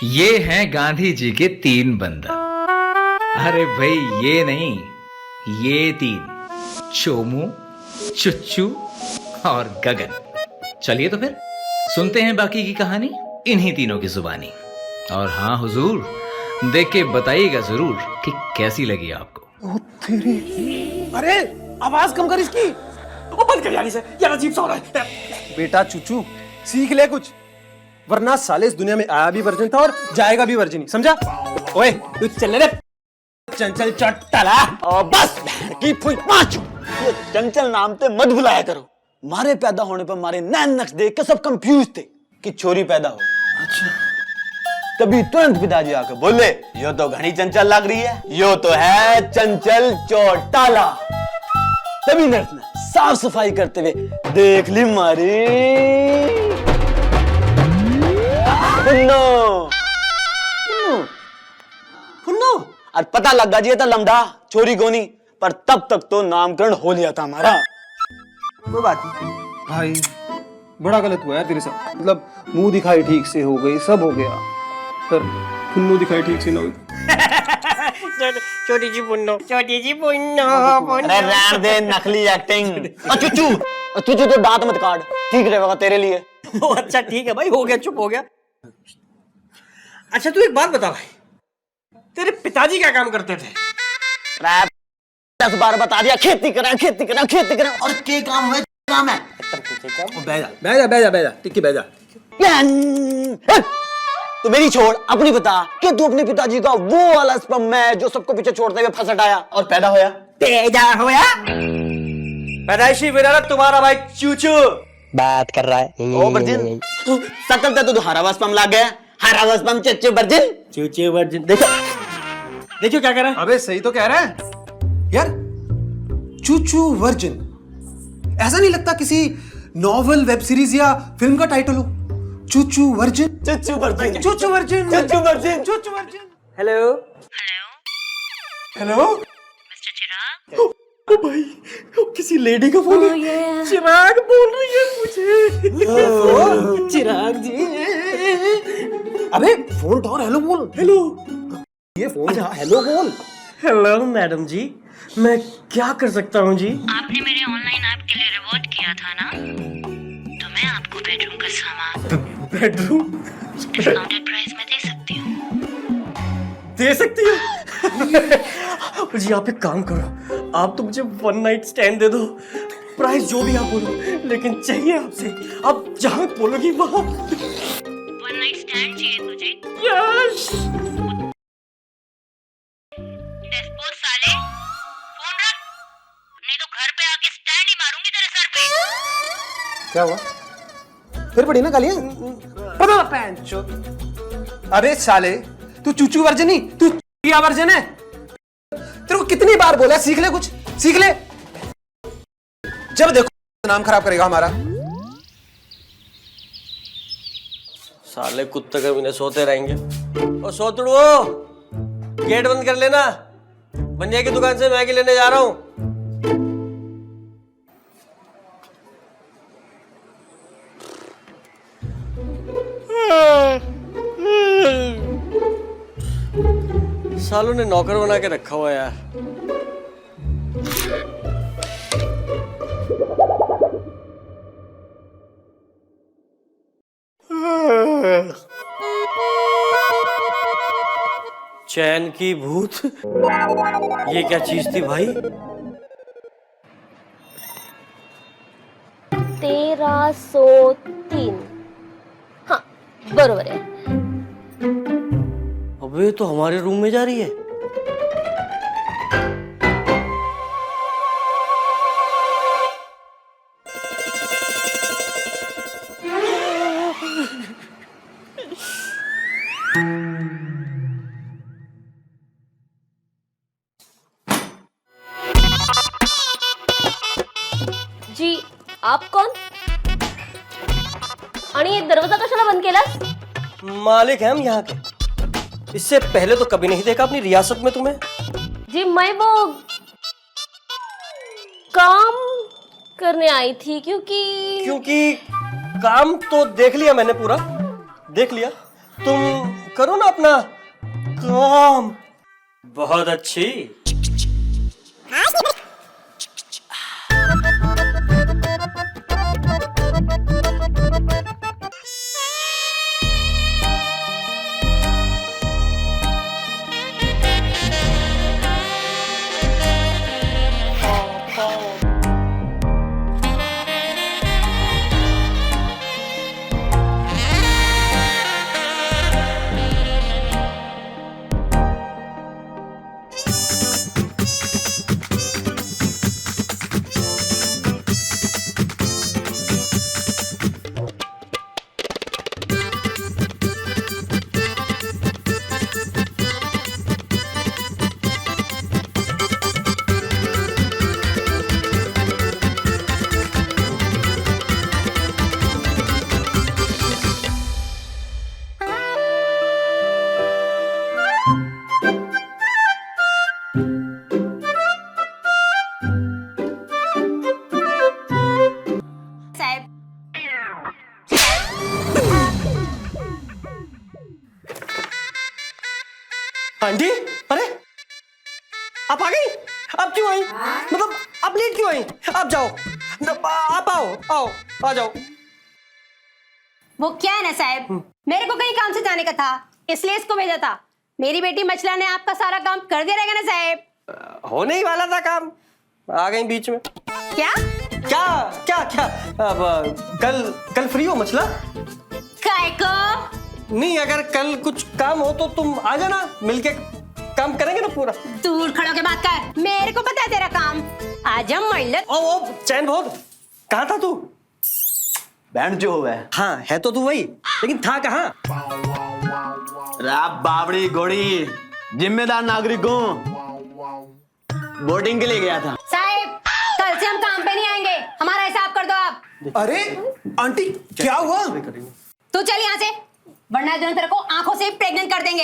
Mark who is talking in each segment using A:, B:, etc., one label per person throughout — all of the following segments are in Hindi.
A: ये हैं गांधी जी के तीन बंदर। अरे भाई ये नहीं, ये तीन, चोमू, चुच्चू और गगन। चलिए तो फिर सुनते हैं बाकी की कहानी इन्हीं तीनों की जुबानी। और हाँ हुजूर, देख के बताइएगा जरूर कि कैसी लगी आपको।
B: ओ तेरी, अरे आवाज कम कर इसकी।
C: वो बंद कर यार इसे, यार अजीब सा हो रहा है।
B: बेटा चुचू सीख ले कुछ, वरना साले इस दुनिया में आया भी वर्जिन था और जाएगा भी वर्जिन ही, समझा? ओए तू चल रे चंचल चट्टाला।
D: और बस की फुई पांचू, ये चंचल नाम ते मत बुलाया करो। मारे पैदा होने पर मारे नैन नक्श देख के सब कंफ्यूज थे कि छोरी पैदा हो।
B: अच्छा,
D: तभी तुरंत पिताजी आकर बोले, यो तो घनी चंचल लग रही है, यो तो है चंचल चौटाला। तभी नर्स ने साफ सफाई करते हुए देख ली मारी फुन्नो। फुन्नो और पता लग गया जी था लमडा छोरी गोनी, पर तब तक तो नामकरण हो लिया था हमारा।
B: कोई बात नहीं भाई, बड़ा गलत हुआ यार तेरे साथ। मतलब मुंह दिखाई ठीक से हो गई, सब हो गया, पर फुन्नू दिखाई ठीक से ना हुई।
C: छोटी जी पुन्नो, छोटी जी पुन्नो।
D: अरे रहने दे नकली एक्टिंग। चुचू चुचू तो दांत मत काट, ठीक रहेगा तेरे लिए।
C: ओ अच्छा ठीक है भाई, हो गया, चुप हो गया। अच्छा तू एक बात बता भाई, तेरे पिताजी क्या काम करते थे?
D: 10 बार बता दिया, खेती करें खेती करें खेती करें, और के काम है काम है।
B: बैजा टिक्की बैजा।
D: तो मेरी छोड़, अपनी बता कि तू अपने पिताजी का वो वाला स्पर्म है जो सबको पीछे छोड़ते हुए फंस हटाया और पैदा होया।
C: पैदा होया? पैदाइशी विरासत तुम्हारा भाई चूचू
D: बात कर रहा है। ओ वर्जिन, सकल तो हरा हुआ स्पर्म लाग गया, हरा हुआ स्पर्म चच्चू वर्जिन।
C: चूचे वर्जिन। देखो देखो क्या कर रहा है।
B: अबे सही तो कह रहा है यार, चूचू वर्जिन। ऐसा नहीं लगता किसी नॉवल, वेब सीरीज या फिल्म का टाइटल हो? Chuchu virgin,
D: Chachchu virgin,
B: Chuchu virgin,
D: Chachchu virgin,
B: Chuchu virgin.
C: Hello
B: hello
E: mister Chirag.
C: ओ भाई, ओ किसी लेडी का फोन है। चिराग बोल रही है मुझे। चिराग जी।
B: अबे फोन उठाओ, हेलो बोल।
C: हेलो
B: ये फोन हेलो बोल।
C: हेलो मैडम जी, मैं क्या कर सकता हूँ जी?
E: आपने मेरे ऑनलाइन ऐप के लिए रिवॉर्ड किया था ना, तो मैं आपको बेडरूम का सामान
C: बेडरूम
E: डिस्काउंटेड प्राइस में दे सकती हूँ।
C: दे सकती हो? जी आप एक काम करो, आप तो मुझे 1 नाइट स्टैंड दे दो। प्राइस जो भी आप बोलो, लेकिन चाहिए आपसे। आप जहाँ बोलोगी वहाँ।
E: 1 नाइट स्टैंड चाहिए तुझे?
C: यस।
E: डेस्पोज साले, फोन रख, नहीं तो घर पे आके स्टैंड ही मारूंगी तेरे सर पे।
B: क्या हुआ? फिर पड़ी ना गालियां? पता पैंचो। अबे साले, तू चूचू वर्जन नहीं, तू चिया वर्जन है। तेरे को कितनी बार बोला, सीख ले कुछ, सीख ले। जब देखो नाम खराब करेगा हमारा।
C: साले कुत्ते कभी नहीं सोते रहेंगे। ओ सोतड़ुओ, गेट बंद कर लेना, बनिया की दुकान से मैगी लेने जा रहा हूँ। सालों ने नौकर बना के रखा हुआ यार। चैन की भूत, ये क्या चीज थी भाई?
F: 1303। हाँ बरोबर आहे।
C: अबे तो हमारे रूम में जा रही है।
F: जी आप कोण? आणि दरवाजा कशाला बंद केलास?
C: मालिक हैं हम यहाँ के। इससे पहले तो कभी नहीं देखा अपनी रियासत में तुम्हें।
F: जी मैं वो काम करने आई थी, क्योंकि
C: काम तो देख लिया मैंने, पूरा देख लिया। तुम करो ना अपना काम। बहुत अच्छी। आंटी, अरे आप आ गई? आप क्यों आई? मतलब आप लेट क्यों आई? आप जाओ, आप आओ आ जाओ।
G: वो क्या है ना साहब, मेरे को कहीं काम से जाने का था, इसलिए इसको भेजा था। मेरी बेटी मछला ने आपका सारा काम कर दिया रहेगा ना साहब?
C: होने ही वाला था काम, आ गई बीच में।
G: क्या
C: क्या क्या क्या? अब कल फ्री हो मछला?
G: काय को?
C: नहीं, अगर कल कुछ काम हो तो तुम आ जाना, मिलके काम करेंगे ना पूरा।
G: दूर खड़ो के बात कर, मेरे को पता है तेरा काम। आजा मल्लत।
C: ओ चैन बहुत। कहाँ था तू?
D: बैंड जो हुआ है।
C: हाँ है तो तू वही, लेकिन था कहाँ?
D: राब बाबड़ी घोड़ी जिम्मेदार नागरिकों वोटिंग के लिए गया था।
G: साहब कल से हम काम पे नहीं आएंगे, हमारा हिसाब कर दो आप।
B: अरे आंटी क्या हुआ?
G: तू चल यहाँ से, वरना दोनों तेरे को आंखों से प्रेग्नेंट कर देंगे।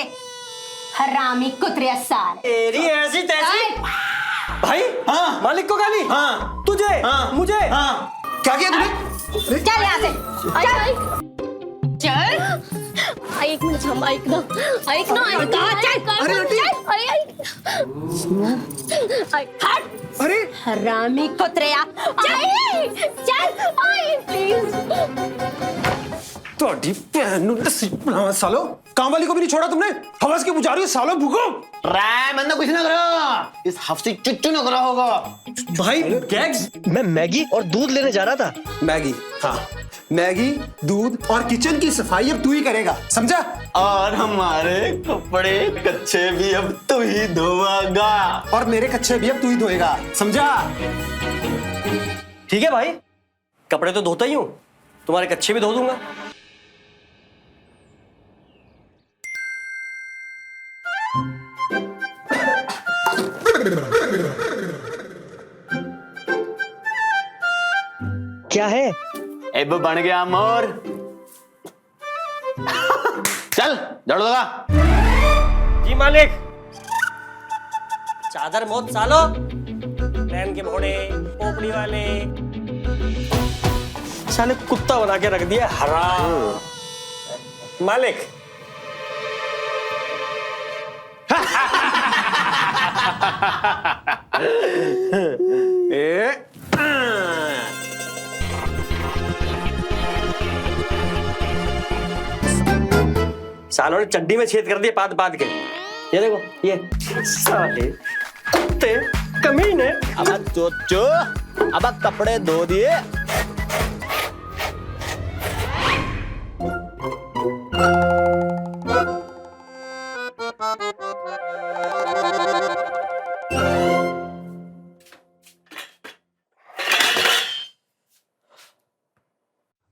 G: हरामी कुतरिया साल।
C: तेरी ऐसी तैसी। भाई
D: हाँ।
C: मालिक को गाली?
D: हाँ।
C: तुझे?
D: हाँ।
C: मुझे?
D: हाँ।
B: क्या किया तूने?
G: चल यहाँ से, चल।
F: ऐक ना थांब, ऐक ना
B: अरे आंटी।
F: हट
B: अरे
G: हरामी कुतरिया।
F: चल प्लीज।
B: सालो काम वाली को भी नहीं छोड़ा तुमने। हवस की पुजारी हो सालो, भूखो।
D: राय बंदा कुछ ना करो, इस हफ्ते चुच्चू ना करा होगा।
C: भाई गैग्स, मैं मैगी और दूध लेने जा रहा था।
B: मैगी, हाँ मैगी, दूध और किचन की सफाई अब तू ही करेगा, समझा?
D: और हमारे कपड़े कच्चे भी अब तू ही धोएगा।
B: और मेरे कच्चे भी अब तू ही धोएगा, समझा?
C: ठीक है भाई, कपड़े तो धोता ही हूँ, तुम्हारे कच्चे भी धो दूंगा। क्या है?
D: अब बन गया मोर। चल झाड़ू लगा।
C: जी मालिक। चादर मौत सालो, प्लान के घोड़े पोपड़ी वाले साले कुत्ता बना के रख दिया हराम। मालिक सालों ने चड्डी में छेद कर दिए पाद पाद के। ये देखो, ये साले कुत्ते कमीने।
D: अब चोचो, अब कपड़े धो दिए।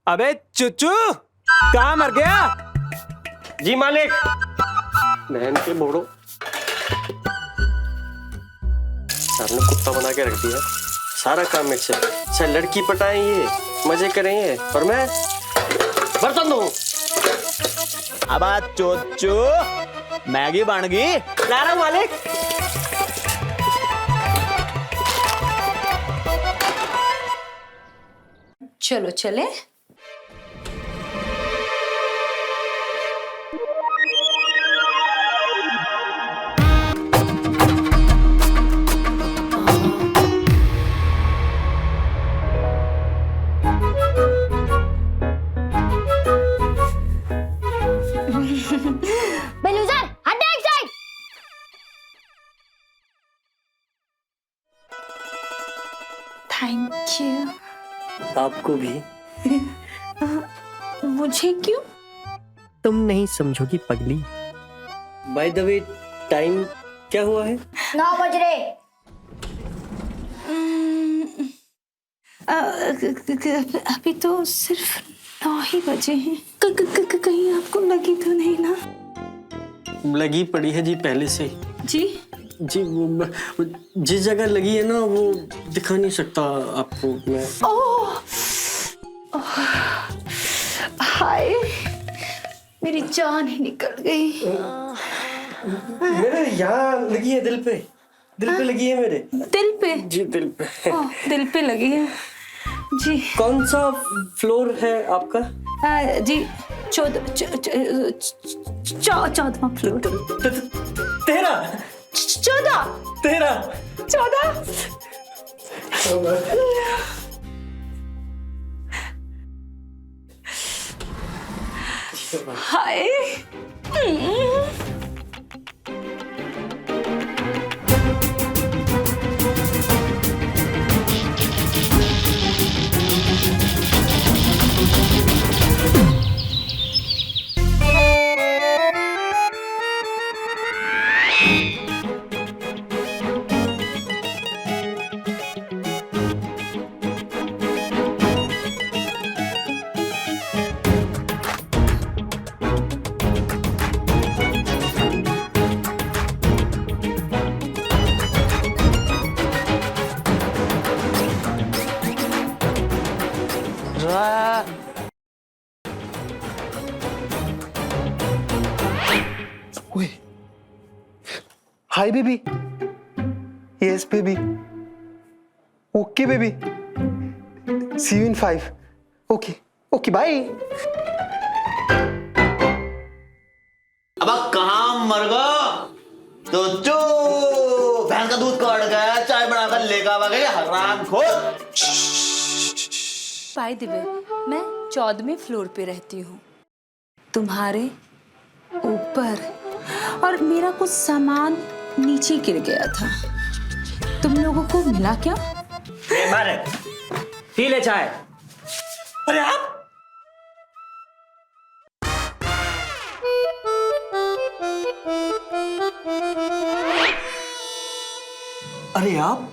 B: अबे चुच्चू कहाँ मर गया?
C: जी मालिक। बहन के बोड़ो, सामने कुत्ता बना के रख दिया, सारा काम मेरे से। अच्छा लड़की पटाएंगे, मजे करेंगे, और मैं बर्तन धोऊं।
D: अब चोचो मैगी बन गई।
C: ला रहा हूं मालिक।
G: चलो चले।
F: बेलूजर हट एक साइड।
H: Thank you.
C: आपको भी।
H: मुझे क्यों?
C: तुम नहीं समझोगी पगली। बाय द वे टाइम क्या हुआ है?
F: 9 बज रहे।
H: अभी तो सिर्फ 9 ही बजे हैं। कहीं आपको लगी तो नहीं ना?
C: लगी पड़ी है जी पहले से।
H: जी
C: वो जिस जगह लगी है ना वो दिखा नहीं सकता आपको मैं।
H: ओह हाय, मेरी जान ही निकल गई।
C: मेरे यहाँ लगी है दिल पे लगी है मेरे।
H: दिल पे?
C: जी दिल पे।
H: ओह, दिल पे लगी है जी।
C: कौन सा फ्लोर है आपका?
H: जी 14वां floor.
C: 13
H: 14। Hi
B: hi baby. Yes baby. Okay baby. See you in 5। Okay okay bye.
D: अब कहाँ मर गो तो जो भैंस का दूध काट गया चाय बनाकर लेकर आ गए हरामखोर।
H: बाय द वे मैं 14वें फ्लोर पे रहती हूँ, तुम्हारे ऊपर, और मेरा कुछ सामान नीचे गिर गया था। तुम लोगों को मिला क्या?
C: मारे पी ले चाय। अरे आप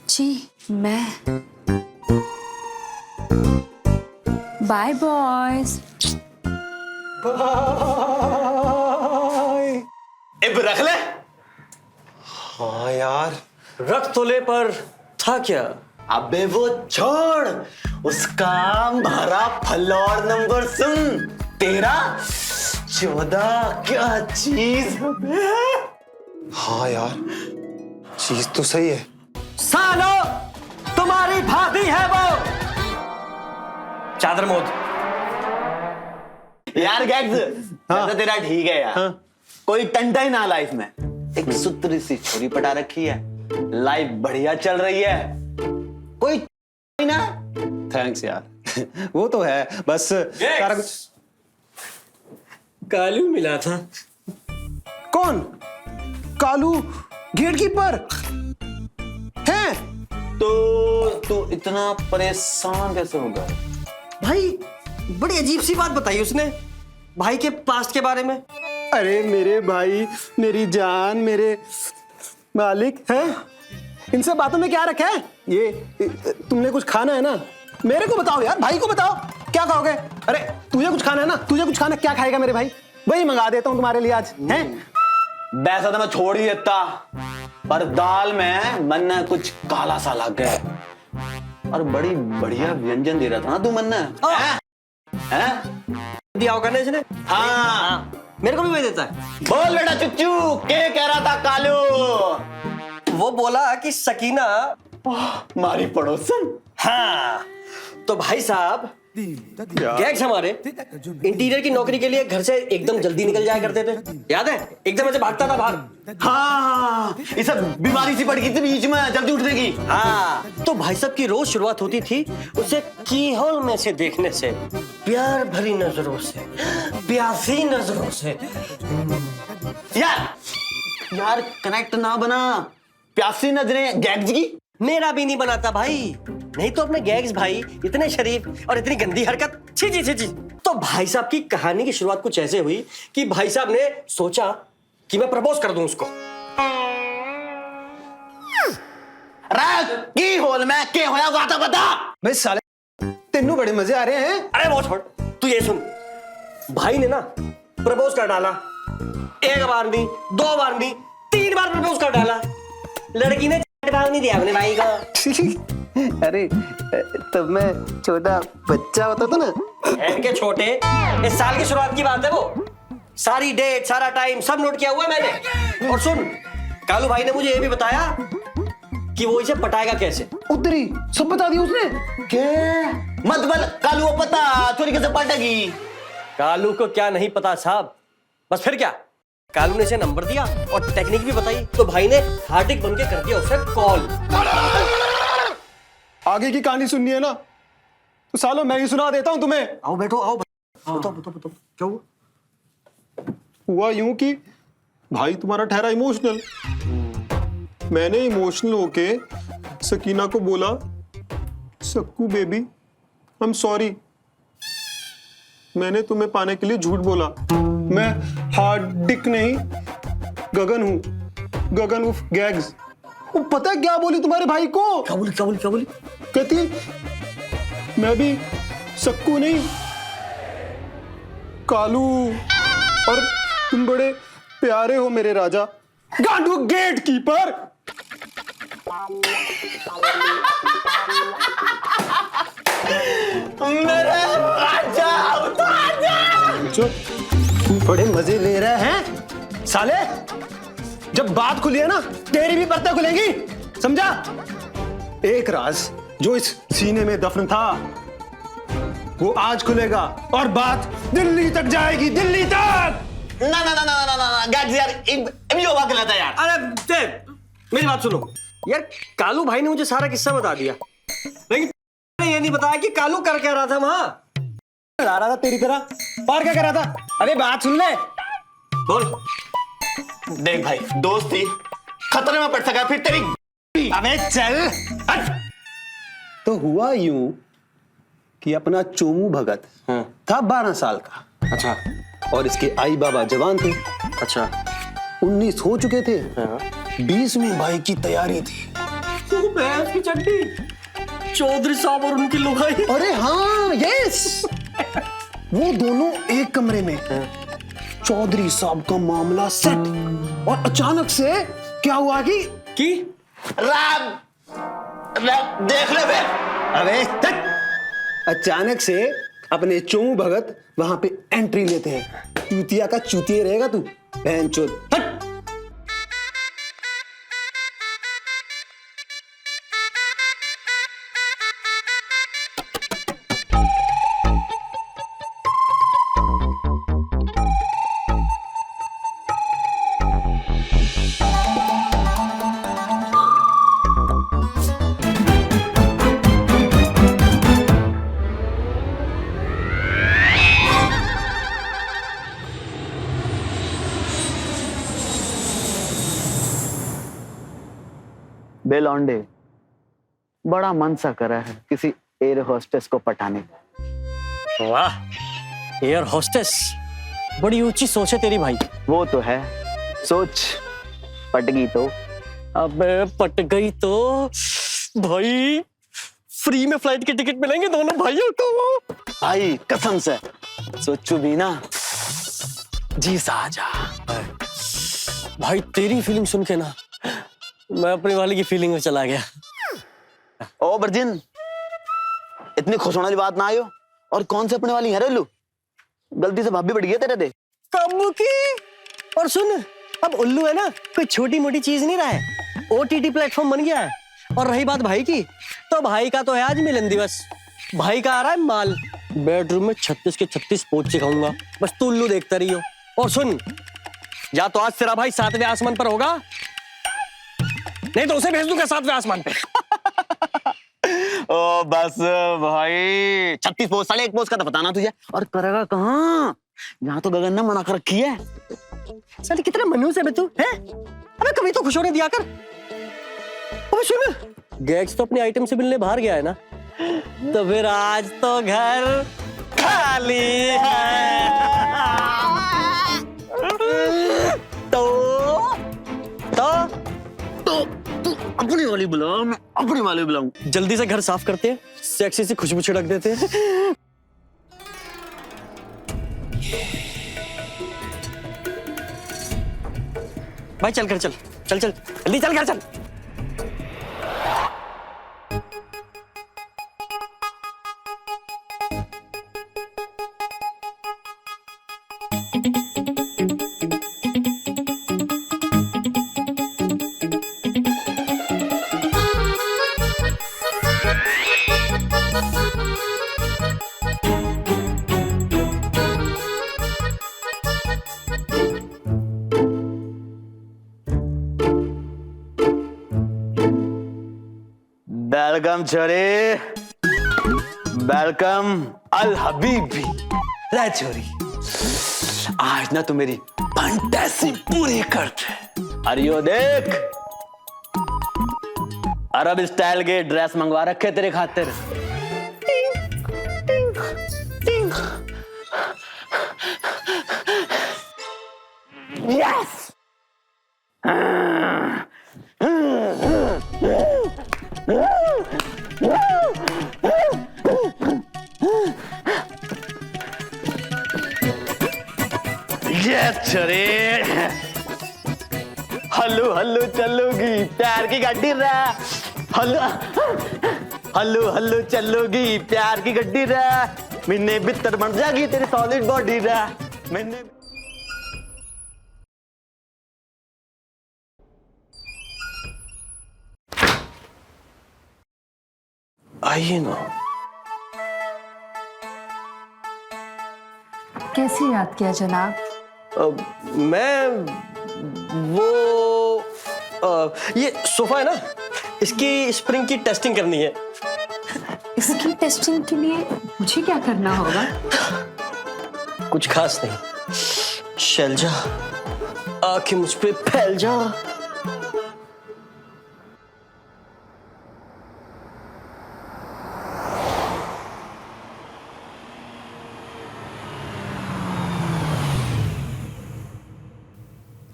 H: जी मैं। Bye boys.
D: अब रख ले।
B: हाँ यार
C: रख तो ले पर था क्या?
D: अबे वो छोड़, उसका भरा फ्लोर नंबर सुन। 13 14 क्या चीज है।
B: हाँ यार चीज तो सही है।
C: सालो तुम्हारी भाभी है वो। चादर मोद।
D: यार गैग्स हाँ? तेरा ठीक है यार। हाँ? कोई टंटा ही ना लाइफ में। एक सुतरी सी छोरी पटा रखी है, लाइफ बढ़िया चल रही है, कोई ना।
B: थैंक्स यार। वो तो है बस सारा कुछ।
C: कालू मिला था।
B: कौन? कालू गेट कीपर है?
D: तो इतना परेशान कैसे हो गया
C: भाई? बड़ी अजीब सी बात बताई उसने भाई के पास्ट के बारे में।
B: अरे मेरे भाई, मेरी जान, मेरे मालिक हैं, इन सब बातों में क्या रखा है? ये तुमने कुछ खाना है ना, मेरे को बताओ यार, भाई को बताओ क्या खाओगे? अरे तुझे कुछ खाना है ना, तुझे कुछ खाना, क्या खाएगा मेरे भाई? वही मंगा देता हूँ तुम्हारे लिए आज। हैं?
D: वैसा तो मैं छोड़ ही देता, पर दाल में मन्ना कुछ काला सा लग गया, और बड़ी बढ़िया व्यंजन दे रहा था ना तू मन्ना।
C: दिया होगा ना इसने।
D: हाँ
C: मेरे को भी भेज देता है।
D: बोल बेटा चुच्चू, क्या कह रहा था कालू?
C: वो बोला कि सकीना
D: मारी पड़ोसन।
C: हाँ तो भाई साहब गैग्स हमारे इंटीरियर की नौकरी के लिए घर से एकदम जल्दी निकल जाया करते थे, याद है? एकदम ऐसे भागता था बाहर।
D: हाँ, ये सब बीमारी सी पड़ गई थी बीच में जल्दी उठने की।
C: हाँ, तो भाई साहब की रोज शुरुआत होती थी उसे की होल में से देखने से, प्यार भरी नजरों से, प्यासी नजरों से।
D: यार कनेक्ट ना बना, प्यासी नजरें गैग्स की।
C: मेरा भी नहीं बनाता भाई, नहीं तो अपने गैग्स भाई इतने शरीफ और इतनी गंदी हरकत, छी छी छी छी। तो भाई साहब की कहानी की शुरुआत कुछ ऐसे हुई कि भाई साहब ने सोचा कि मैं प्रपोज कर दूं उसको।
D: की होल में के होया बात बता।
B: भाई साले तेनू बड़े मजे आ रहे हैं।
C: अरे वो छोड़, तू ये सुन। भाई ने ना प्रपोज कर डाला, एक बार नहीं, 2 बार नहीं, 3 बार प्रपोज कर डाला। लड़की ने बार नहीं दिया अपने भाई को।
B: अरे तब मैं छोटा बच्चा होता था ना।
C: के छोटे, इस साल की शुरुआत की बात है वो। सारी डेट, सारा टाइम सब नोट किया हुआ है मैंने। और सुन, कालू भाई ने मुझे ये भी बताया कि वो इसे पटाएगा कैसे।
B: उतरी सब बता दिया उसने।
D: के मतलब कालू को पता चोरी कैसे पलटेगी।
C: कालू को क्या नहीं पता साहब, बस फिर क्या, कालू ने इसे नंबर दिया और टेक्निक भी बताई, तो भाई ने हार्दिक बन के कर दिया उसे कॉल।
B: आगे की कहानी सुननी है ना तो सालों मैं ही सुना देता हूं तुम्हें।
C: आओ बैठो, आओ बताओ क्या हुआ?
B: हुआ यूं कि भाई तुम्हारा ठहरा इमोशनल। मैंने इमोशनल होके सकीना को बोला, Sakku baby I am sorry, मैंने तुम्हें पाने के लिए झूठ बोला। मैं हार्दिक नहीं गगन हूं, गगन उफ गैग्स। वो पता है क्या बोली तुम्हारे भाई को?
C: क्या बोली?
B: कहती मैं भी सक्कू नहीं कालू, और तुम बड़े प्यारे हो मेरे राजा। गांडू गेट कीपर।
D: मेरे राजा
B: जो तू बड़े मजे ले रहे हैं साले। जब बात खुली है ना तेरी भी परतें खुलेंगी, समझा? एक राज जो इस सीने में दफन था वो आज खुलेगा और बात दिल्ली तक जाएगी, दिल्ली तक।
D: ना गैग्स यार ये हुआ गलत है यार।
C: अरे देख, मेरी बात सुनो यार। कालू भाई ने मुझे सारा किस्सा बता दिया, लेकिन ये नहीं बताया कि कालू कर क्या रहा था वहां।
B: आ रहा था तेरी तरह, और क्या कर रहा था? अरे बात सुन ले।
C: बोल।
D: देख भाई, दोस्ती खतरे में पड़ सका फिर तेरी।
B: अबे चल हट। तो हुआ यूं कि अपना चोमू भगत था 12 साल का।
C: अच्छा।
B: और इसके आई बाबा जवान थे।
C: अच्छा।
B: 19 हो चुके थे। 20वीं भाई की तैयारी थी।
C: भैंस की चड्डी, चौधरी साहब और उनकी लुगाई।
B: अरे हाँ यस, वो दोनों एक कमरे में। चौधरी साहब का मामला सेट, और अचानक से क्या हुआ कि
D: राम देख ले फिर।
B: अबे अचानक से अपने चोमू भगत वहां पे एंट्री लेते हैं। चूतिया का चूतिया रहेगा तू, बहनचोद। हट।
I: बेलौंडे, बड़ा मन सा करा है किसी एयर होस्टेस को पटाने का।
C: वाह, एयर होस्टेस, बड़ी ऊंची सोच है तेरी भाई।
I: वो तो है, सोच पट गई तो।
C: अबे पट गई तो भाई फ्री में फ्लाइट के टिकट मिलेंगे दोनों भाइयों को।
I: भाई कसम से सोचू भी ना जी सा जा।
C: भाई तेरी फीलिंग सुन के ना मैं अपनी वाली की फीलिंग में चला गया।
I: ओ बर्जिन, इतनी खुश होने वाली बात ना आयो। और कौन से अपने वाली है रे उल्लू? गलती से भाभी बढ़ गई तेरे दे।
C: कब की? और सुन, अब उल्लू है ना कोई छोटी मोटी चीज नहीं रहा है, OTT प्लेटफॉर्म बन गया है। और रही बात भाई की, तो भाई का तो है आज मिलन दिवस। भाई का आ रहा है माल। बेडरूम में 36 के 36 पोंछ खाऊंगा, बस तू उल्लू देखता रही हो। और सुन, या तो आज तेरा भाई 7वें आसमान पर होगा, नहीं तो उसे भेज दूंगा 7वें आसमान पे।
I: ओ बस भाई, 36 पोस्ट, साले एक पोस्ट का तो बताना तुझे, और करेगा कहाँ? यहाँ तो गगन ने मना कर रखी है।
C: साले कितना मनहूस है बे तू, हैं? अबे कभी तो खुश होने दिया कर। अबे सुन, गैग्स तो अपने आइटम से मिलने बाहर गया है ना, तो फिर आज तो घर खाली है। तो
I: अपनी वाली बुलाओ, मैं अपनी वाली बुलाऊं।
C: जल्दी से घर साफ करते हैं, सेक्सी सी खुशबू छिड़क देते हैं। भाई चल कर, चल चल चल जल्दी चल कर, चल।
I: वेलकम छोरी, वेलकम अल हबीबी। रे छोरी, आज ना तू मेरी फंटेसी पूरी कर दे। अरे यो देख, अरब स्टाइल के ड्रेस मंगवा रखे तेरे खातिर। यस, छोरे, हल्लू हल्लू चलोगी प्यार की गड्डी रे, हल्लू हल्लू हल्लू चलोगी प्यार की गड्डी रे, मैंने बितर बन जाएगी तेरी सॉलिड बॉडी रे, मैंने।
C: आइए ना।
H: कैसे याद किया जनाब?
C: मैं वो ये सोफा है ना, इसकी स्प्रिंग की टेस्टिंग करनी है।
H: इसकी टेस्टिंग के लिए मुझे क्या करना होगा?
C: कुछ खास नहीं, शैलजा आके मुझ पे फैल जा।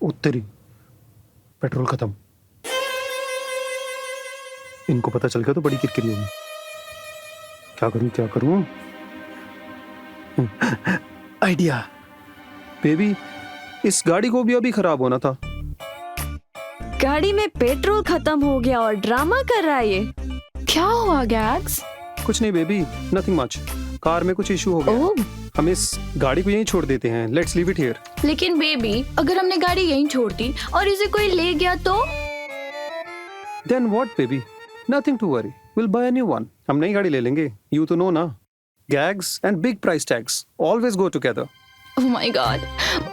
B: उत्तरी पेट्रोल खत्म। इनको पता चल गया तो बड़ी किरकिरी होगी। क्या करूं क्या करूं? आइडिया बेबी, इस गाड़ी को भी अभी खराब होना था।
J: गाड़ी में पेट्रोल खत्म हो गया और ड्रामा कर रहा है ये। क्या हुआ गैग्स?
B: कुछ नहीं बेबी, नथिंग मच। कार में कुछ इशू हो गया। हम इस गाड़ी को यहीं छोड़ देते हैं। Let's leave it here.
J: लेकिन बेबी, अगर हमने गाड़ी यहीं छोड़ दी और इसे कोई ले गया तो?
B: Then what baby? Nothing to worry. We'll buy a new one. हम नई गाड़ी ले लेंगे। You तो know ना। Gags and big price tags always go together.
J: Oh my God.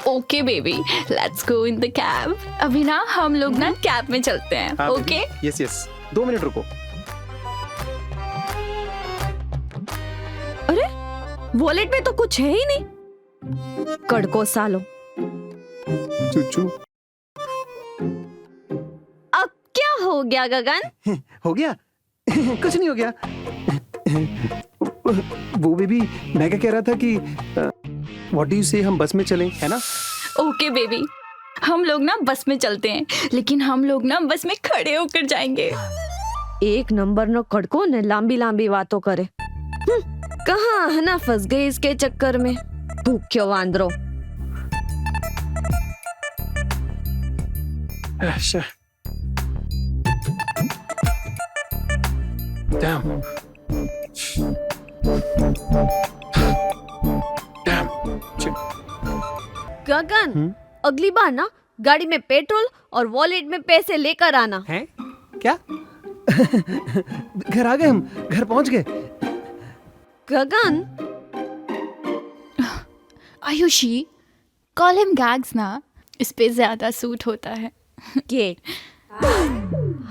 J: Okay baby, let's go in the cab. अभी ना हम लोग ना कैब में चलते हैं।
B: हाँ,
J: Okay?
B: Yes yes. 2 मिनट रुको।
J: अरे वॉलेट में तो कुछ है ही नहीं। कड़को सालो।
B: चुच्चू।
J: अब क्या हो गया गगन?
B: हो गया? कुछ नहीं हो गया। वो बेबी, मैं क्या कह रहा था कि व्हाट डू यू से, हम बस में चलें, है ना?
J: ओके बेबी, हम लोग ना बस में चलते हैं, लेकिन हम लोग ना बस में खड़े होकर जाएंगे।
F: एक नंबर नो कड़को ने लांबी लांबी बातों करे। कहाँ है ना फंस गई इसके चक्कर में। भूख्यो वांदरो।
B: Damn. Damn.
F: गगन, अगली बार ना गाड़ी में पेट्रोल और वॉलेट में पैसे लेकर आना।
B: हैं? क्या? घर आ गए हम, घर पहुंच गए।
F: गगन
J: आयुषी, कॉल हिम गैग्स ना, इस पे ज्यादा सूट होता है।
F: ये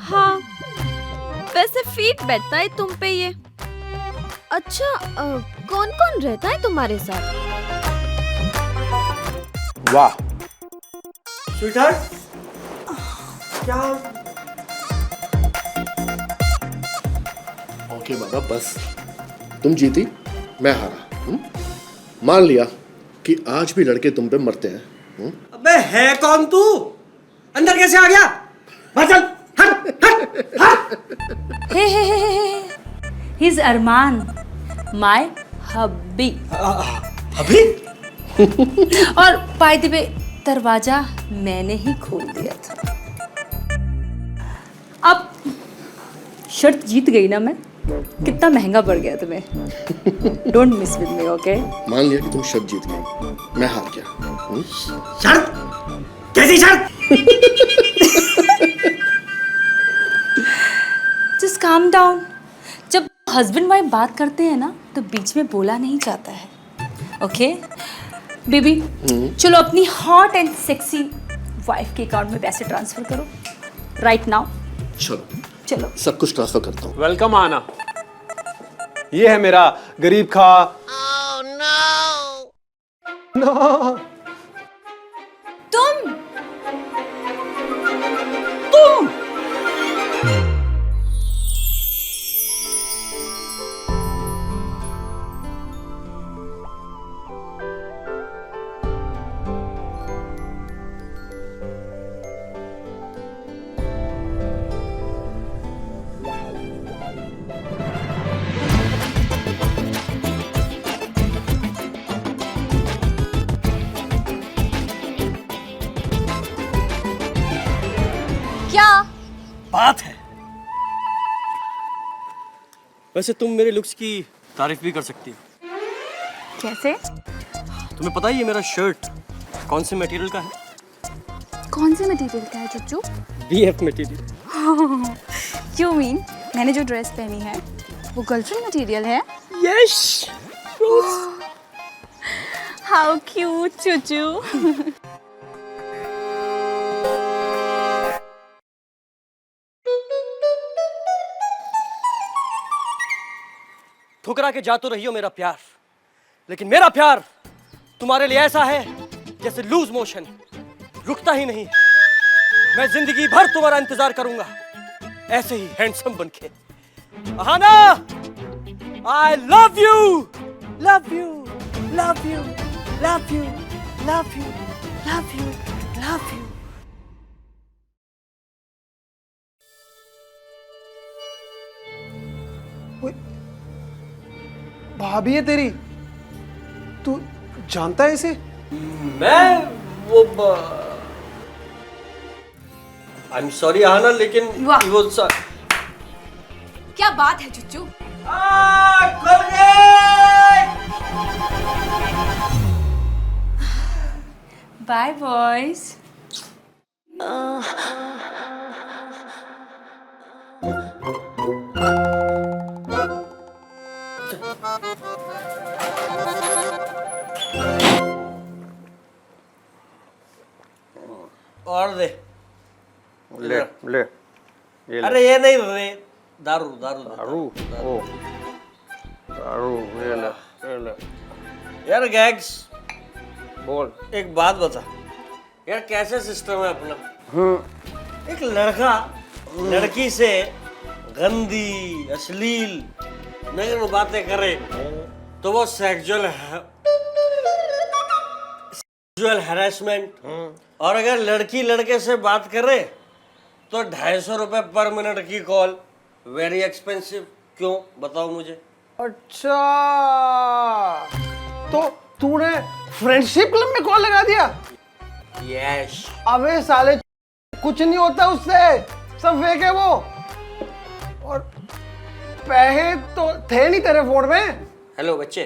F: हाँ, वैसे फिट बैठता है तुम पे ये। अच्छा, कौन कौन रहता है तुम्हारे साथ?
B: वाह,
C: स्वीटहार्ट, क्या?
K: ओके बाबा, बस तुम जीती, मैं हारा। मान लिया कि आज भी लड़के तुम पे मरते हैं।
C: अबे है कौन तू? अंदर कैसे आ गया? बाहर चल, हट हट हट।
H: हे हिज अरमान, माय हब्बी।
C: अभी?
H: और बाय द वे, दरवाजा मैंने ही खोल दिया था। अब शर्त जीत गई ना मैं। कितना महंगा पड़ गया तुम्हें। Don't miss with me, okay?
K: मान लिया कि तुम शर्त जीत गई, मैं हार गया।
C: शर्त? कैसी शर्त?
H: Just calm down. जब हस्बैंड वाइफ बात करते हैं ना तो बीच में बोला नहीं जाता है, ओके? बेबी चलो अपनी हॉट एंड सेक्सी वाइफ के अकाउंट में पैसे ट्रांसफर करो राइट नाउ। चलो
K: सब कुछ ट्रांसफर करता हूँ।
B: वेलकम आना। ये है मेरा गरीब खा। नो।
H: तुम
C: बात है। वैसे तुम मेरे लुक्स की तारीफ भी कर सकती हो।
J: कैसे?
C: तुम्हें पता ही है मेरा शर्ट कौन से मटेरियल का है?
J: कौन से मटेरियल का है Chuchchu?
C: BF material.
J: You mean मैंने जो ड्रेस पहनी है वो गर्लफ्रेंड मटेरियल है?
C: यस।
J: How cute Chuchchu.
C: ठुकरा के जा तो रही हो मेरा प्यार, लेकिन मेरा प्यार तुम्हारे लिए ऐसा है जैसे लूज मोशन, रुकता ही नहीं। मैं जिंदगी भर तुम्हारा इंतजार करूंगा, ऐसे ही हैंडसम बनके। Ahana, I love you, love you, love you, love you, love you, love you, love you.
B: भाभी है तेरी? तू जानता है इसे?
C: मैं वो आई एम सॉरी आना, लेकिन
H: वाह।
C: वो
H: क्या बात है चुच्चू। Bye boys.
C: और दे।
B: ले ले, ये ले।
C: अरे ये नहीं रे, दारू दारू
B: दारू, ओ दारू, ये ले, ये ले।
C: यार गैग्स,
B: बोल।
C: एक बात बता यार, कैसे सिस्टम है अपना? एक लड़का लड़की से गंदी अश्लील नग्न बातें करे तो वो सेक्सुअल हैरेसमेंट, और अगर लड़की लड़के से बात करे तो 250 रुपए पर मिनट की कॉल, वेरी एक्सपेंसिव। क्यों बताओ मुझे?
B: अच्छा, तो तूने फ्रेंडशिप क्लब में कॉल लगा दिया?
C: यस।
B: अबे साले, कुछ नहीं होता उससे, सब फेक है वो। और पैसे तो थे नहीं तेरे फोन में।
C: हेलो बच्चे,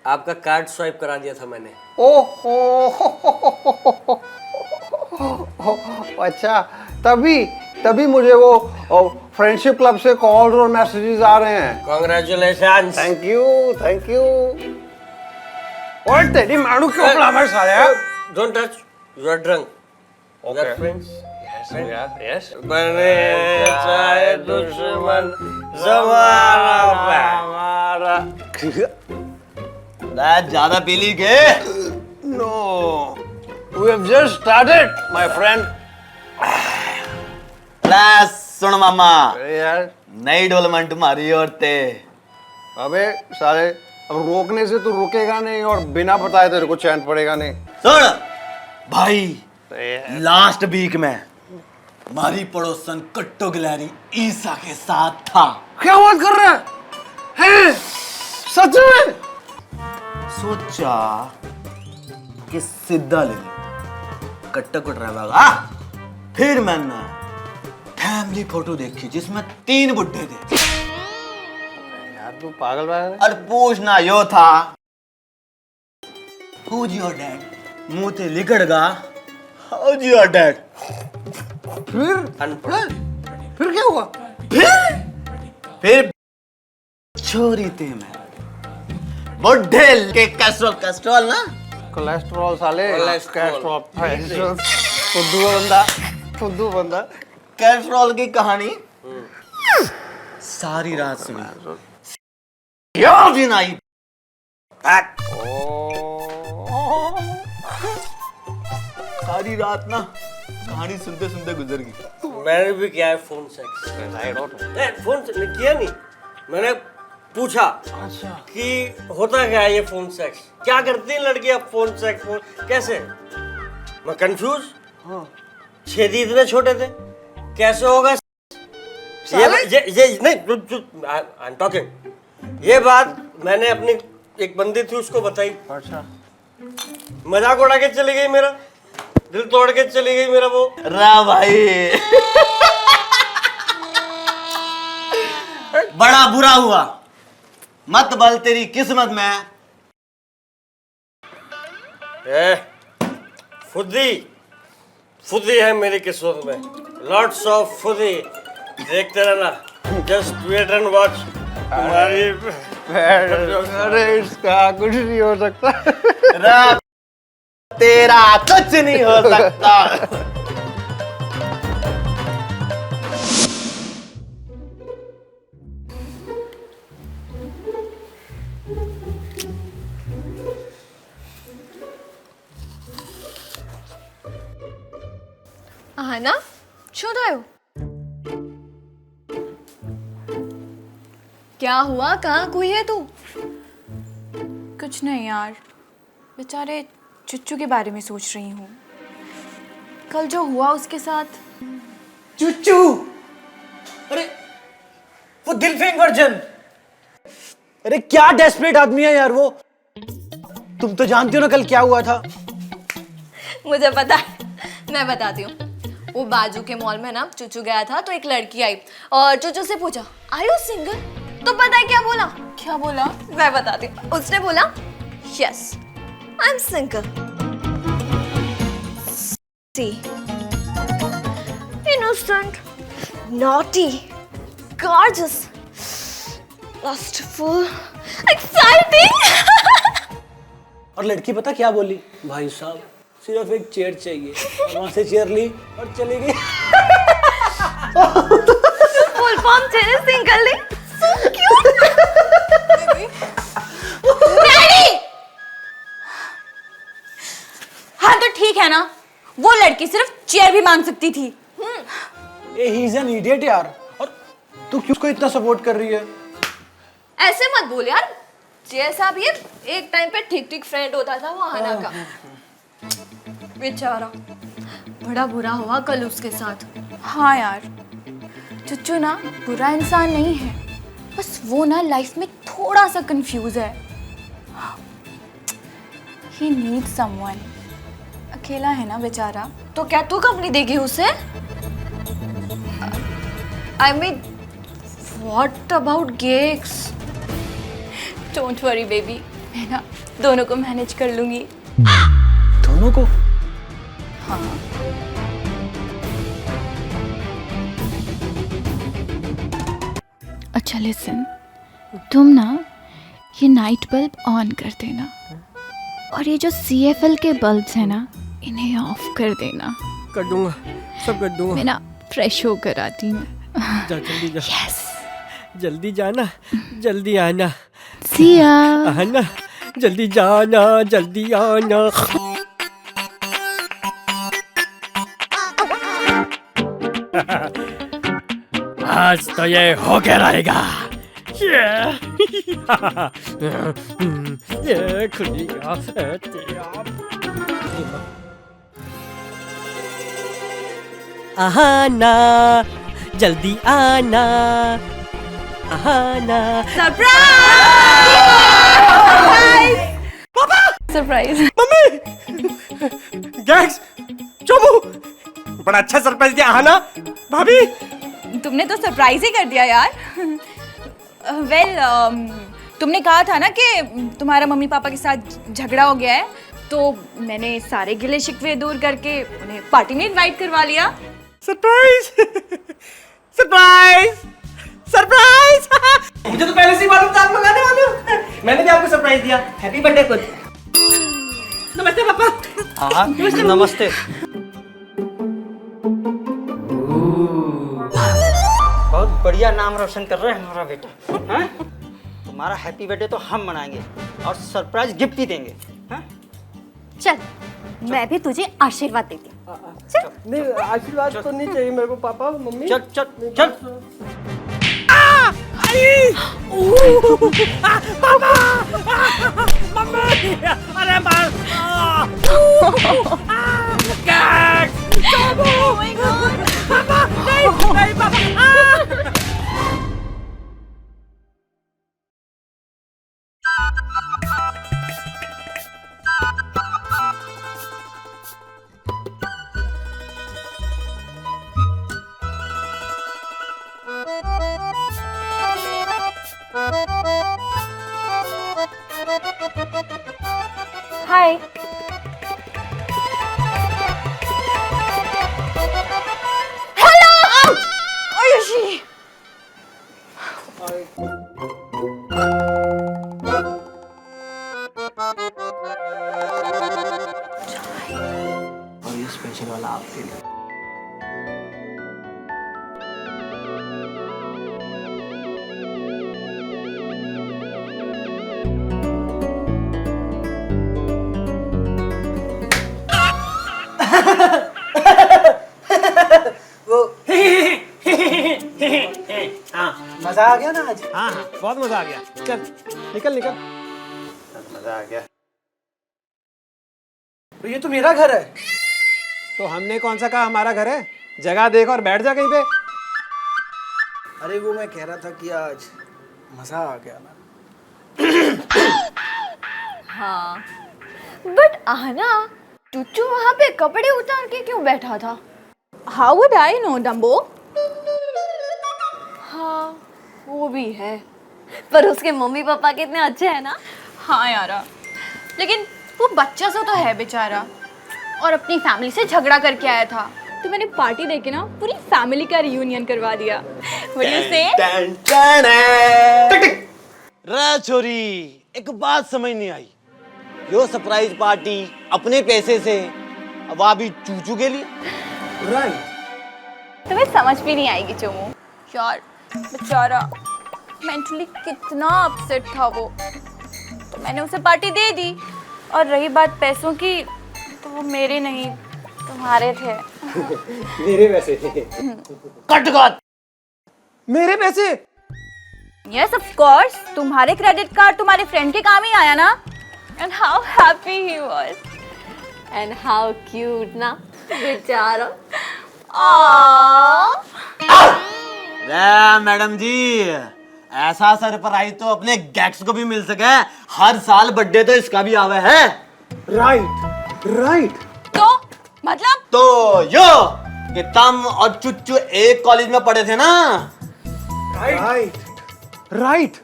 C: आपका कार्ड स्वाइप करा दिया था मैंने।
B: ओहो, अच्छा, तभी मुझे वो फ्रेंडशिप क्लब से कॉल्स और मैसेजेस आ रहे हैं।
C: Congratulations.
B: Thank you, thank you. और तेरी मारू क्यों बुलावा साले?
C: Don't touch. You are drunk.
B: Okay.
C: We are friends.
B: Yes.
C: बने चाहे दुश्मन हमारा।
D: ज्यादा पी ली के?
B: No, we have just started, my friend.
D: सुन मामा,
B: यार
D: नई डेवलपमेंट तुम्हारी और ते।
B: अबे साले, अब रोकने से तू रुकेगा नहीं और बिना बताए तेरे को चैन पड़ेगा नहीं।
D: सुन भाई, लास्ट वीक में हमारी पड़ोसन कट्टो गिलहरी ईसा के साथ था।
B: क्या बात कर रहा है? हैं? सच में?
D: सोचा कि सीधा ले लो, कट्टा को ड्राइवर। फिर मैंने फैमिली फोटो देखी जिसमें 3 बुड्ढे थे।
B: यार तू पागल है?
D: और पूछना यो था, Who's your dad? मुंह ते लिखड़गा, How's your dad?
B: फिर क्या हुआ?
D: फिर छोरी थे मैं, बुड्ढे के कैस्ट्रोल ना,
B: कोलेस्ट्रॉल साले, कोलेस्ट्रॉल, फुद्दू बंदा।
D: कैस्ट्रोल की कहानी सारी रात सुनी, दिन आई। सारी रात ना कहानी सुनते सुनते गुजर गई।
C: मैंने भी किया है फोन सेक्स। नहीं, फोन किया नहीं, मैंने पूछा कि होता क्या है ये फोन सेक्स, क्या करती हैं लड़कियां फोन सेक्स, कैसे? मैं कंफ्यूज। छेदी इतने छोटे थे, कैसे होगा ये नहीं, आई एम टॉकिंग। ये बात मैंने अपनी एक बंदी थी उसको बताई।
B: अच्छा,
C: मजाक उड़ा के चली गई, मेरा दिल तोड़ के चली गई मेरा वो।
D: रा भाई बड़ा बुरा हुआ, मत बल तेरी किस्मत में।
C: फुदी है मेरी किस्मत में, लॉट्स ऑफ फुदी। देखते रहना, जस्ट वेट एंड वॉच। तुम्हारी
B: अरे इसका कुछ नहीं हो सकता।
D: रा तेरा कुछ नहीं हो सकता।
F: આના શું થયું? क्या हुआ? कहाँ कोई है तू?
H: कुछ नहीं यार, बेचारे चुच्चू के बारे में सोच रही हूँ। कल जो हुआ उसके साथ।
B: चुच्चू? अरे वो दिल फेंक वर्जन। अरे क्या डेस्परेट आदमी है यार वो। तुम तो जानती हो ना कल क्या हुआ था।
F: मुझे पता है, मैं बताती हूँ। वो बाजू के मॉल में ना चुचू गया था तो एक लड़की आई और चुचू से पूछा, आर यू सिंगल? तो पता है क्या बोला?
H: क्या बोला?
F: मैं बताती हूँ। उसने बोला, yes I am single. Innocent, naughty, gorgeous, lustful, exciting.
B: और लड़की पता क्या बोली? भाई साहब सिर्फ एक चेयर चाहिए। वहां से चेयर ली और चली गई।
F: फुल फॉर्म चेयर सिंगल ली। So cute.
H: डैडी! हाँ तो ठीक है ना, वो लड़की सिर्फ चेयर भी मांग सकती थी।
B: ये ही इज एन इडियट यार। और तू क्यों उसको इतना सपोर्ट कर रही है?
F: ऐसे मत बोल यार, जैसा भी एक टाइम पे ठीक ठीक फ्रेंड होता था वो आना का। बेचारा बड़ा बुरा हुआ कल उसके साथ।
H: हाँ यार, चुच्चू ना बुरा इंसान नहीं है, बस वो ना लाइफ में थोड़ा सा कंफ्यूज है। He needs someone। अकेला है ना बेचारा।
F: तो क्या तू कंपनी देगी उसे? I mean, what about gigs?
H: Don't worry baby, मैं ना दोनों को मैनेज कर लूंगी।
B: दोनों को?
H: हाँ।
J: अच्छा लिसन, तुम ना ये नाइट बल्ब ऑन कर देना और ये जो CFL के बल्ब्स हैं ना इन्हें ऑफ कर देना।
C: कर दूंगा, सब कर दूंगा।
J: मैं ना फ्रेश होकर आती हूँ।
C: जा जल्दी जा।
J: यस,
C: जल्दी जाना, जल्दी आना।
J: see ya।
C: आना, जल्दी जाना, जल्दी आना। आज तो ये हो के रहेगा। ये खुली आना, जल्दी आना, आना।
F: सरप्राइज।
C: गैस, चोमू, बड़ा अच्छा सरप्राइज दिया। आना भाभी।
H: तुमने तो सरप्राइज ही कर दिया यार। वेल, तुमने कहा था ना कि तुम्हारा मम्मी पापा के साथ झगड़ा हो गया है, तो मैंने सारे गिले शिकवे दूर करके उन्हें पार्टी में इनवाइट करवा लिया।
C: Surprise, surprise, surprise. मुझे तो पहले से ही मालूम था आप मंगाने वाले हो। मैंने भी आपको सरप्राइज दिया। हैप्पी बर्थडे खुद। नमस्ते पापा।
I: हाँ नमस्ते। बहुत बढ़िया नाम रोशन कर रहा है हमारा बेटा। हाँ? तुम्हारा हैप्पी बर्थडे तो हम मनाएंगे और सरप्राइज गिफ्ट भी देंगे। हाँ?
G: चल, मैं भी तुझे आशीर्वाद देती हूँ। चल।
C: नहीं, आशीर्वाद तो नहीं चाहिए मेरे को पापा मम्मी।
I: चल चल चल।
C: पापा, मम्मी, अरे मार। पापा, नहीं, नहीं पापा।
F: हाय। हेलो। आयुषी।
I: और ये स्पेशल वाला आपके लिए। मजा आ गया ना आज?
C: हाँ हाँ, बहुत मजा आ गया। चल निकल निकल।
I: मजा आ गया।
B: तो ये तो मेरा घर है। तो हमने कौन सा कहा हमारा घर है? जगह देख और बैठ जा कहीं पे।
I: अरे वो मैं कह रहा था कि आज मजा आ गया ना।
F: हाँ, बट आना, चुच्चू वहाँ पे कपड़े उतार के क्यों बैठा था?
H: How would I know, Dumbo?
F: हाँ, वो भी है। पर उसके मम्मी पापा कितने अच्छे हैं ना।
H: हाँ यारा, लेकिन वो बच्चा सा तो है बेचारा, और अपनी फैमिली से झगड़ा करके आया था, तो मैंने पार्टी देके ना पूरी फैमिली का रियूनियन करवा दिया। What do you say?
D: रे छोरी, एक बात समझ नहीं आई। यो सरप्राइज पार्टी अपने पैसे से, अब अभी चूचू के लिए।
B: राइट।
H: तुम्हें समझ भी नहीं आएगी चोमू। यार बेचारा मेंटली कितना अपसेट था वो, तो मैंने उसे पार्टी दे दी। और रही बात पैसों की, तो वो मेरे नहीं तुम्हारे थे।
B: मेरे पैसे।
D: Cut cut.
B: मेरे पैसे?
H: यस ऑफ कोर्स, तुम्हारे क्रेडिट कार्ड तुम्हारे फ्रेंड के काम ही आया ना। And how happy he was,
F: and how cute ना बेचारा।
D: मैडम जी, ऐसा सरप्राइज तो अपने गैक्स को भी मिल सके। हर साल बर्थडे तो इसका भी आवे है।
B: Right right.
H: तो मतलब
D: तो यो कि तुम और चुच्चू एक कॉलेज में पढ़े थे ना।
B: Right right.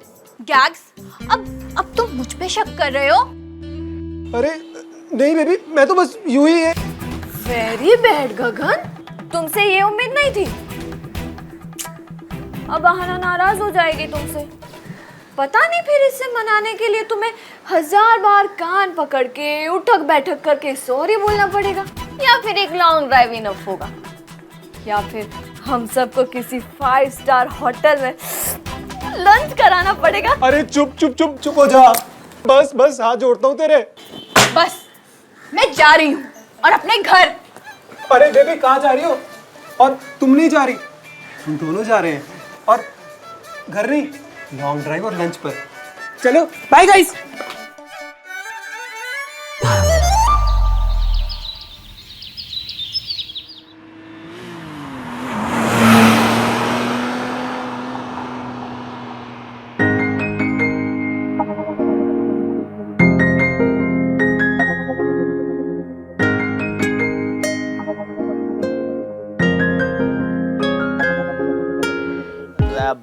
H: गैग्स, अब तुम मुझ पे शक कर रहे हो?
B: अरे नहीं बेबी, मैं तो बस यूं ही है।
F: वेरी बैड गगन, तुमसे ये उम्मीद नहीं थी। अब बहाना नाराज हो जाएगी तुमसे। पता नहीं फिर इससे मनाने के लिए तुम्हें 1000 बार कान पकड़ के उठक बैठक करके सॉरी बोलना पड़ेगा, या फिर एक लॉन्ग ड्राइव इनफ होगा, या फिर हम सबको किसी 5 स्टार होटल में लंच कराना पड़ेगा।
B: अरे चुप चुप चुप चुप हो जा, बस बस हाथ जोड़ता हूँ तेरे।
F: बस मैं जा रही हूँ और अपने घर।
B: अरे बेबी कहाँ जा रही हो? और तुम नहीं जा रही, हम दोनों जा रहे हैं, और घर नहीं, लॉन्ग ड्राइव और लंच पर। चलो बाय गाइस।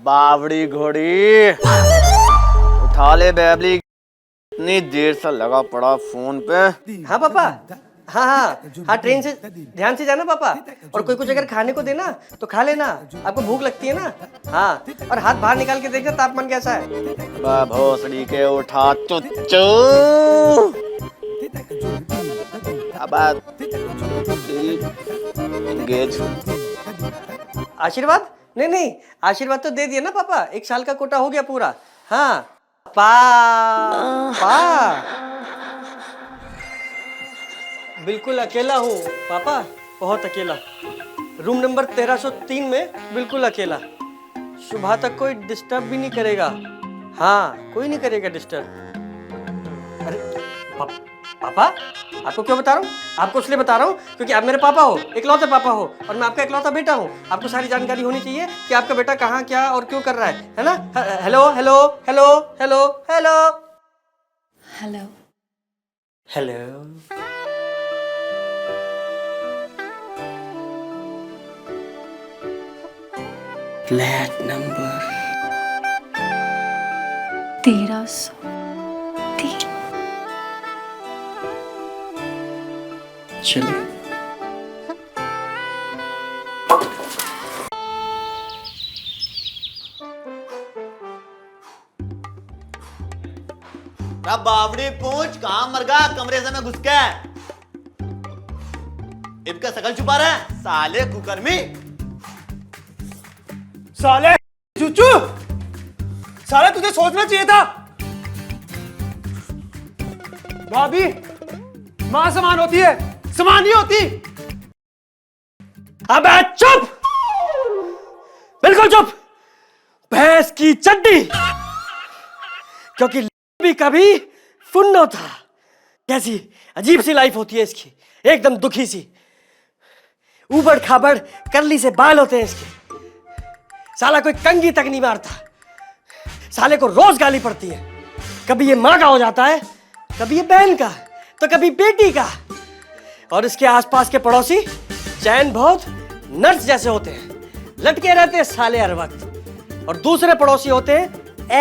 I: बावड़ी घोड़ी उठा ले बेबली, इतनी देर से लगा पड़ा फोन पे।
C: हाँ पापा, हाँ हाँ हाँ, ट्रेन से ध्यान से जाना पापा, और कोई कुछ अगर खाने को देना तो खा लेना, आपको भूख लगती है ना। हाँ, और हाथ बाहर निकाल के देखना तापमान कैसा है।
I: भोसड़ी के उठा चुच्चू। अब एंगेज।
C: आशीर्वाद? नहीं नहीं, आशीर्वाद तो दे दिया ना पापा, 1 साल का कोटा हो गया पूरा। हाँ पा पा बिल्कुल अकेला हूँ पापा, बहुत अकेला। रूम नंबर 1303 में बिल्कुल अकेला। सुबह तक कोई डिस्टर्ब भी नहीं करेगा। हाँ, कोई नहीं करेगा डिस्टर्ब। अरे पापा, आपको क्यों बता रहा हूँ? आपको इसलिए बता रहा हूँ क्योंकि आप मेरे पापा हो, इकलौते पापा हो, और मैं आपका इकलौता बेटा हूँ। आपको सारी जानकारी होनी चाहिए कि आपका बेटा कहाँ, क्या और क्यों कर रहा है ना? Hello hello hello hello hello
F: hello
C: hello. Flat number
H: 1303।
C: चलिए।
I: बावड़ी पूछ कहाँ मर गया, कमरे से मैं घुस के इनका शकल छुपा रहा है साले कुकर्मी।
B: साले चुचू, साले तुझे सोचना चाहिए था। भाभी मां समान होती है, समान नहीं होती।
C: अबे चुप, बिल्कुल चुप, भैंस की चड्डी। क्योंकि भी कभी फुन्नो था। कैसी अजीब सी लाइफ होती है इसकी, एकदम दुखी सी। ऊबड़ खाबड़ करली से बाल होते हैं इसके। साला कोई कंघी तक नहीं मारता। साले को रोज गाली पड़ती है, कभी ये माँ का हो जाता है, कभी ये बहन का, तो कभी बेटी का। और इसके आसपास के पड़ोसी चैन बहुत नर्स जैसे होते हैं, लटके रहते हैं साले हर वक्त। और दूसरे पड़ोसी होते हैं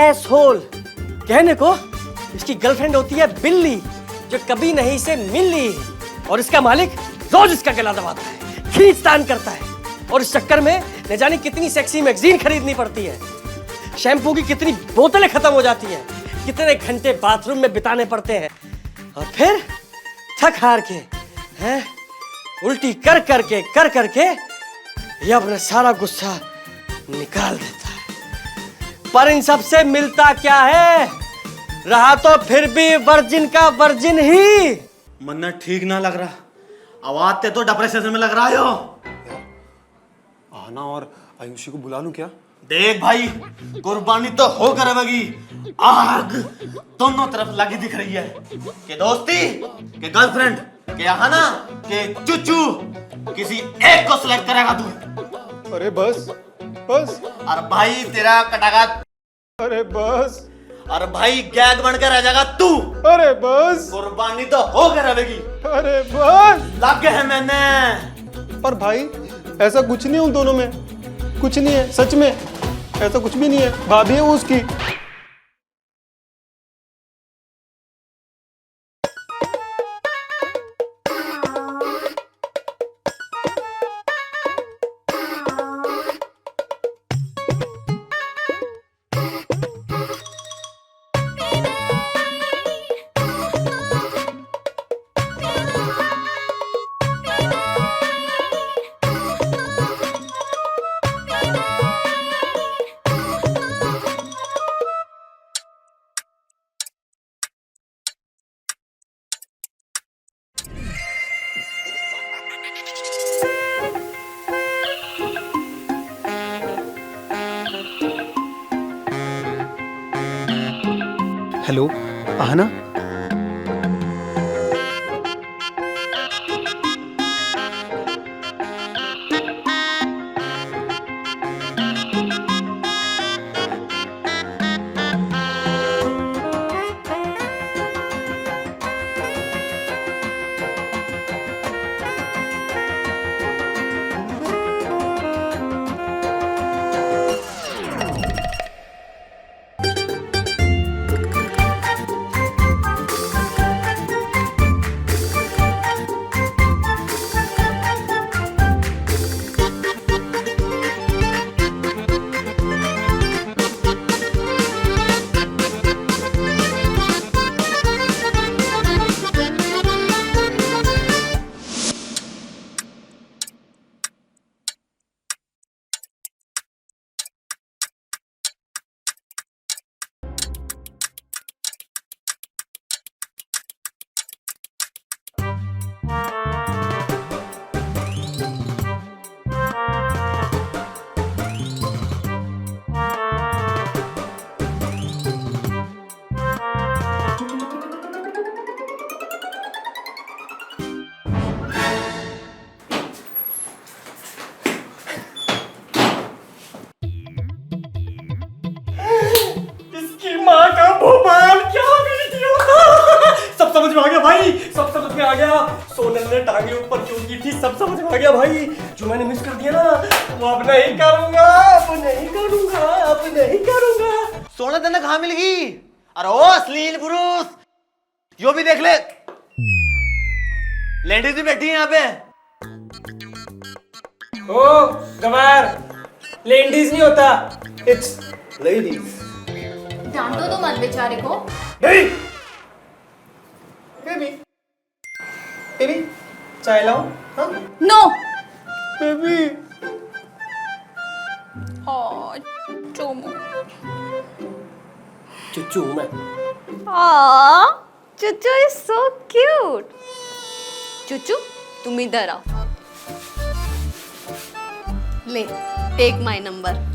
C: एसहोल। कहने को इसकी गर्लफ्रेंड होती है बिल्ली, जो कभी नहीं से मिली, और इसका मालिक रोज इसका गला दबाता है, खींचतान करता है। और इस चक्कर में न जाने कितनी सेक्सी मैगजीन खरीदनी पड़ती है, शैम्पू की कितनी बोतलें खत्म हो जाती हैं, कितने घंटे बाथरूम में बिताने पड़ते हैं। और फिर थक हार के हैं, उल्टी कर करके ये अपना सारा गुस्सा निकाल देता है। पर इन सबसे मिलता क्या है? रहा तो फिर भी वर्जिन का वर्जिन ही।
I: मन्ना ठीक ना लग रहा, आवाज ते तो डिप्रेशन में लग रहा है।
B: आना और आयुषी को बुला लूं क्या?
I: देख भाई, कुर्बानी तो होकर रहेगी, आग दोनों तरफ लगी दिख रही है। के दोस्ती, के गर्लफ्रेंड, के आहाना, के चुचू, किसी एक को सिलेक्ट करेगा तू।
B: अरे बस बस।
I: और भाई तेरा कटागा।
B: अरे बस।
I: और भाई गैग बनकर रह जाएगा तू।
B: अरे बस।
I: कुर्बानी तो होकर रहेगी।
B: अरे बस।
I: लग है मैंने।
B: पर भाई ऐसा कुछ नहीं उन दोनों में, कुछ नहीं है, सच में ऐसा कुछ भी नहीं है। भाभी है वो उसकी। हेलो आहना,
C: इसकी माँ का भोपाल क्या वीडियो था। सब समझ में आ गया भाई, सब समझ में आ गया। सोनल ने टांगे ऊपर क्यों की थी, सब समझ में आ गया भाई। जो मैंने मिस कर दिया ना, वो अब नहीं करूंगा, अब नहीं करूंगा, अब नहीं करूंगा।
D: सोना तेने कहाँ मिल गई? अरे ओ अश्लील पुरुष, यो भी देख ले, लेडीज भी बैठी है यहाँ पे।
C: ओ गवार, लेडीज नहीं होता, इट्स लेडीज।
F: डांटो तो मत बेचारे को।
C: बेबी, बेबी, बेबी, चाय लाओ। हाँ
F: नो।
C: बेबी,
F: चोमू।
C: चुच्चू मैं।
F: चुच्चू इज सो क्यूट। चुच्चू तुम इधर आओ। ले, टेक माय नंबर।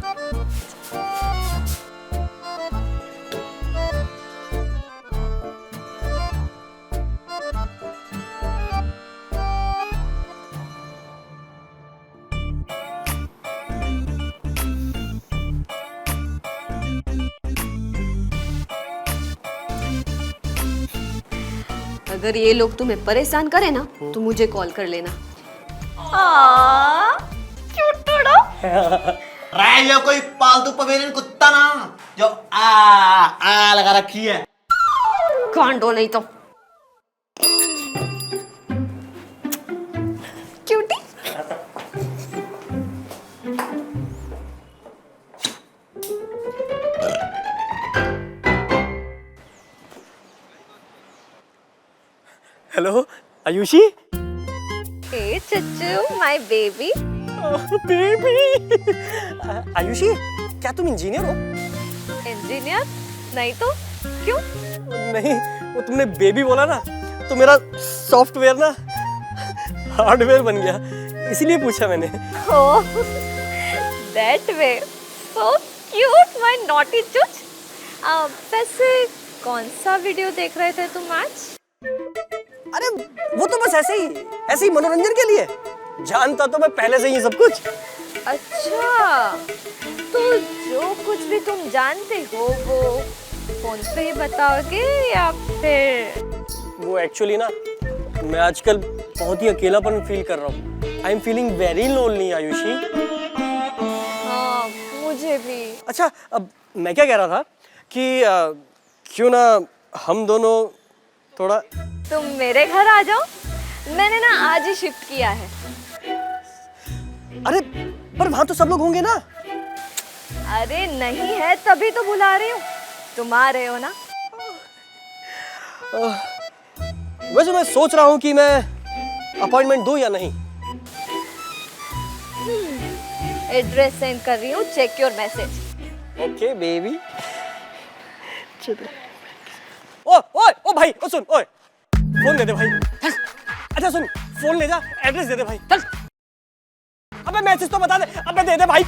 F: अगर ये लोग तुम्हें परेशान करे ना तो मुझे कॉल कर लेना। क्यूट थोड़ा।
D: ये कोई पालतू पवेलियन कुत्ता ना, जो आ लगा रखी है।
F: कांडो नहीं तो। Cutie.
C: Hello Ayushi.
F: Hey Chachchu, my baby.
C: Baby. Ayushi, क्या तुम इंजीनियर हो?
F: इंजीनियर नहीं तो क्यों?
C: नहीं, वो तुमने बेबी बोला ना, तो मेरा सॉफ्टवेयर ना हार्डवेयर बन गया, इसलिए पूछा मैंने।
F: Oh, that way. So cute, my naughty चुच। वैसे कौन सा वीडियो देख रहे थे तुम आज?
C: अरे वो तो बस ऐसे ही मनोरंजन के लिए। जानता तो मैं पहले से ही सब कुछ।
F: अच्छा, तो जो कुछ भी तुम जानते हो वो फोन पे ही बताओगे या फिर?
C: वो एक्चुअली ना, मैं आजकल बहुत ही अकेलापन फील कर रहा हूँ। I am feeling very lonely Ayushi.
F: हाँ, मुझे भी।
C: अच्छा, अब मैं क्या कह रहा था कि क्यों ना हम दोनों थोड़ा।
F: तुम मेरे घर आ जाओ, मैंने ना आज ही शिफ्ट किया है।
C: अरे पर वहां तो सब लोग होंगे ना।
F: अरे नहीं है तभी तो बुला रही हूँ। तुम आ रहे हो ना?
C: वैसे मैं सोच रहा हूँ कि मैं अपॉइंटमेंट दूं या नहीं।
F: एड्रेस सेंड कर रही हूँ, check your message.
C: Okay baby. ओ भाई, ओ सुन, ओए फोन दे दे भाई। अच्छा सुन, फोन ले जा, एड्रेस दे दे भाई। चल। अबे मैसेज तो बता दे, अबे दे दे भाई।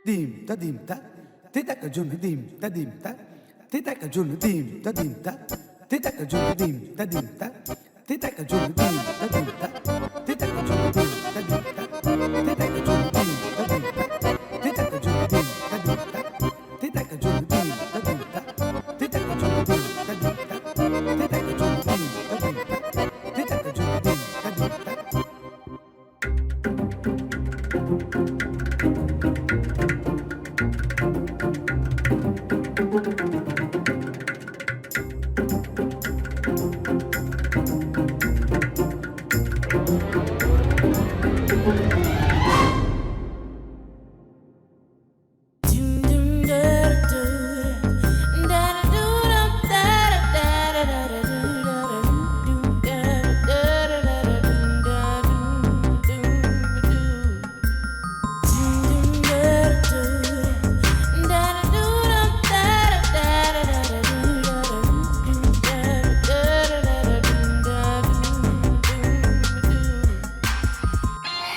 L: dim ta dim ta te ta ka jun dim ta dim ta te ta ka jun dim ta dim ta te ta ka jun dim ta dim ta te ta ka jun dim ta dim ta te ta ka jun dim ta dim ta te ta ka jun dim ta dim ta te ta ka jun dim ta dim ta te ta ka jun dim ta dim ta te ta ka jun dim ta dim ta te ta ka jun dim ta dim ta te ta ka jun dim ta dim ta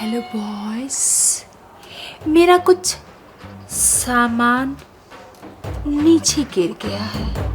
H: hello boys, मेरा कुछ सामान नीचे गिर गया है।